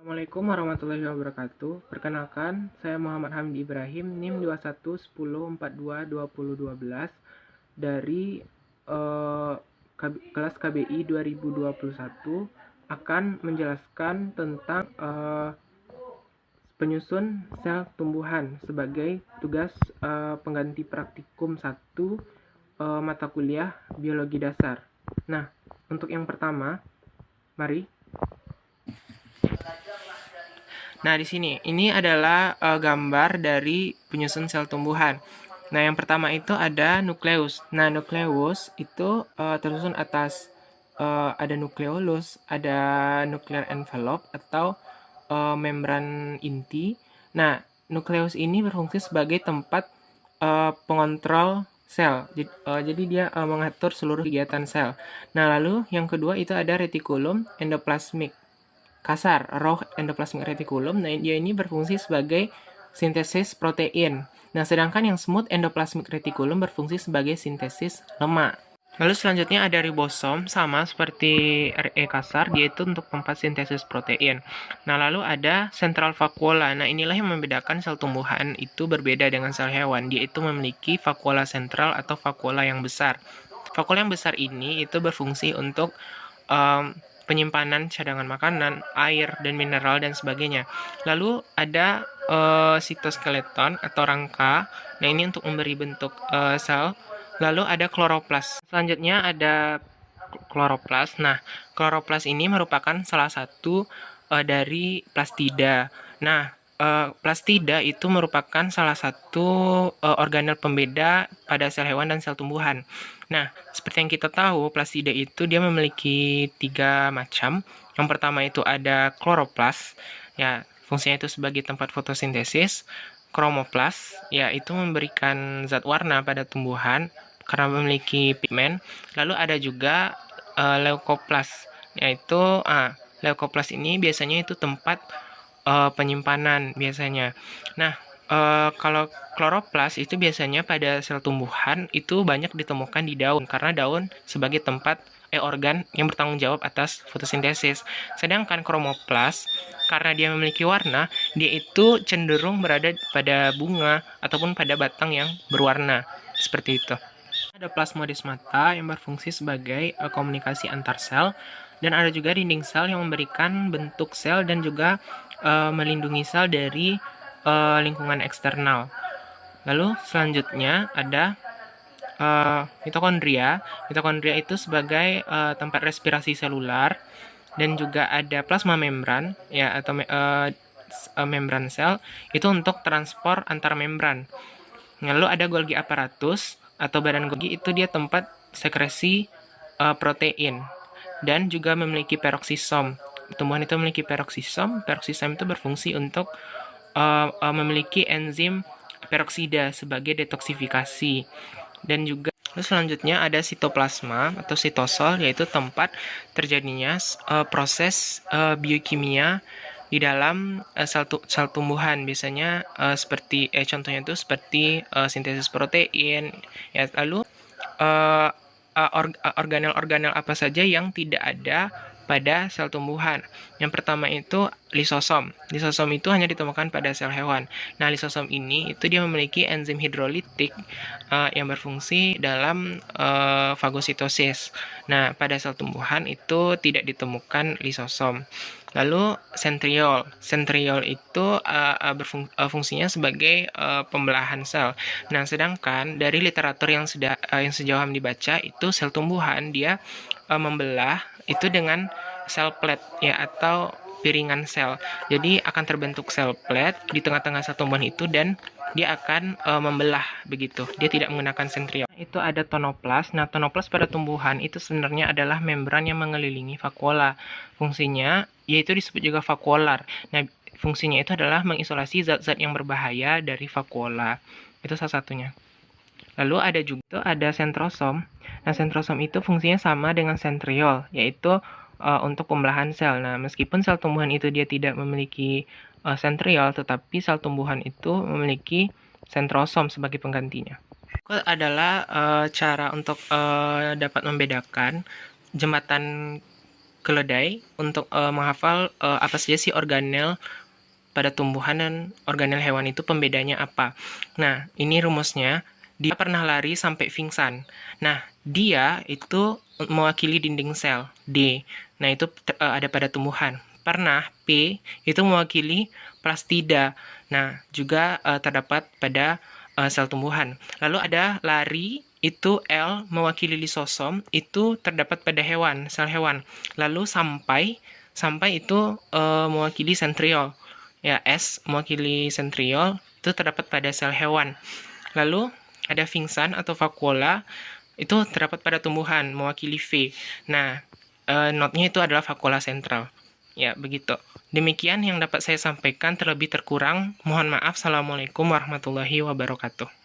Assalamualaikum warahmatullahi wabarakatuh. Perkenalkan, saya Muhammad Hamdi Ibrahim, NIM 2110422012 dari kelas KBI 2021 akan menjelaskan tentang penyusun sel tumbuhan sebagai tugas pengganti praktikum 1 mata kuliah biologi dasar. Nah, untuk yang pertama, mari. Nah, di sini ini adalah gambar dari penyusun sel tumbuhan. Nah, yang pertama itu ada nukleus. Nah, nukleus itu tersusun atas ada nukleolus, ada nuclear envelope atau membran inti. Nah, nukleus ini berfungsi sebagai tempat pengontrol sel. Jadi dia mengatur seluruh kegiatan sel. Nah, lalu yang kedua itu ada retikulum endoplasmik kasar, raw endoplasmic reticulum. Nah, dia ini berfungsi sebagai sintesis protein. Nah, sedangkan yang smooth endoplasmic reticulum berfungsi sebagai sintesis lemak. Lalu selanjutnya ada ribosom, sama seperti RE kasar, dia itu untuk tempat sintesis protein. Nah, lalu ada central vakuola. Nah, inilah yang membedakan sel tumbuhan itu berbeda dengan sel hewan. Dia itu memiliki vakuola sentral atau vakuola yang besar. Vakuola yang besar ini itu berfungsi untuk penyimpanan cadangan makanan, air, dan mineral, dan sebagainya. Lalu ada sitoskeleton atau rangka. Nah, ini untuk memberi bentuk sel. Lalu ada kloroplas. Selanjutnya ada kloroplas. Nah, kloroplas ini merupakan salah satu dari plastida. Nah, plastida itu merupakan salah satu organel pembeda pada sel hewan dan sel tumbuhan. Nah, seperti yang kita tahu, plastida itu dia memiliki 3 macam. Yang pertama itu ada kloroplas, ya fungsinya itu sebagai tempat fotosintesis. Kromoplas, ya itu memberikan zat warna pada tumbuhan karena memiliki pigmen. Lalu ada juga leukoplas, yaitu leukoplas ini biasanya itu tempat penyimpanan biasanya. Nah, kalau kloroplas itu biasanya pada sel tumbuhan itu banyak ditemukan di daun karena daun sebagai tempat organ yang bertanggung jawab atas fotosintesis. Sedangkan kromoplas karena dia memiliki warna, dia itu cenderung berada pada bunga ataupun pada batang yang berwarna. Seperti itu. Ada plasmodesmata yang berfungsi sebagai komunikasi antar sel, dan ada juga dinding sel yang memberikan bentuk sel dan juga melindungi sel dari lingkungan eksternal. Lalu selanjutnya ada mitokondria. Mitokondria itu sebagai tempat respirasi selular, dan juga ada plasma membran ya atau membran sel itu untuk transport antar membran. Lalu ada Golgi apparatus atau badan Golgi, itu dia tempat sekresi protein dan juga memiliki peroksisom. Tumbuhan itu memiliki peroksisom. Peroksisom itu berfungsi untuk memiliki enzim peroksida sebagai detoksifikasi. Dan juga selanjutnya ada sitoplasma atau sitosol, yaitu tempat terjadinya proses biokimia di dalam sel tumbuhan. Biasanya contohnya itu seperti sintesis protein. Ya, lalu organel-organel apa saja yang tidak ada pada sel tumbuhan. Yang pertama itu lisosom. Lisosom itu hanya ditemukan pada sel hewan. Nah, lisosom ini itu dia memiliki enzim hidrolitik yang berfungsi dalam fagositosis. Nah, pada sel tumbuhan itu tidak ditemukan lisosom. Lalu sentriol. Sentriol itu fungsinya sebagai pembelahan sel. Nah, sedangkan dari literatur yang sejauh kami dibaca itu sel tumbuhan dia membelah itu dengan sel plate ya atau piringan sel. Jadi akan terbentuk sel plate di tengah-tengah sel tumbuhan itu, dan dia akan membelah begitu. Dia tidak menggunakan sentriol. Itu ada tonoplas. Nah, tonoplas pada tumbuhan itu sebenarnya adalah membran yang mengelilingi vakuola. Fungsinya yaitu disebut juga vakuolar. Nah, fungsinya itu adalah mengisolasi zat-zat yang berbahaya dari vakuola. Itu salah satunya. Lalu ada sentrosom. Nah, sentrosom itu fungsinya sama dengan sentriol, yaitu untuk pembelahan sel. Nah, meskipun sel tumbuhan itu dia tidak memiliki sentriol, tetapi sel tumbuhan itu memiliki sentrosom sebagai penggantinya. Itu adalah cara untuk dapat membedakan jembatan keledai untuk menghafal apa saja sih organel pada tumbuhan dan organel hewan itu pembedanya apa. Nah, ini rumusnya. Dia pernah lari sampai pingsan. Nah, dia itu mewakili dinding sel, D. Nah, itu ada pada tumbuhan. Pernah, P, itu mewakili plastida. Nah, juga terdapat pada sel tumbuhan. Lalu ada lari, itu L mewakili lisosom, itu terdapat pada hewan, sel hewan. Lalu sampai itu mewakili sentriol. Ya, S mewakili sentriol, itu terdapat pada sel hewan. Lalu ada pingsan atau vakuola, itu terdapat pada tumbuhan, mewakili V. Nah, notnya itu adalah vakuola sentral. Ya, begitu. Demikian yang dapat saya sampaikan, terlebih terkurang. Mohon maaf. Assalamualaikum warahmatullahi wabarakatuh.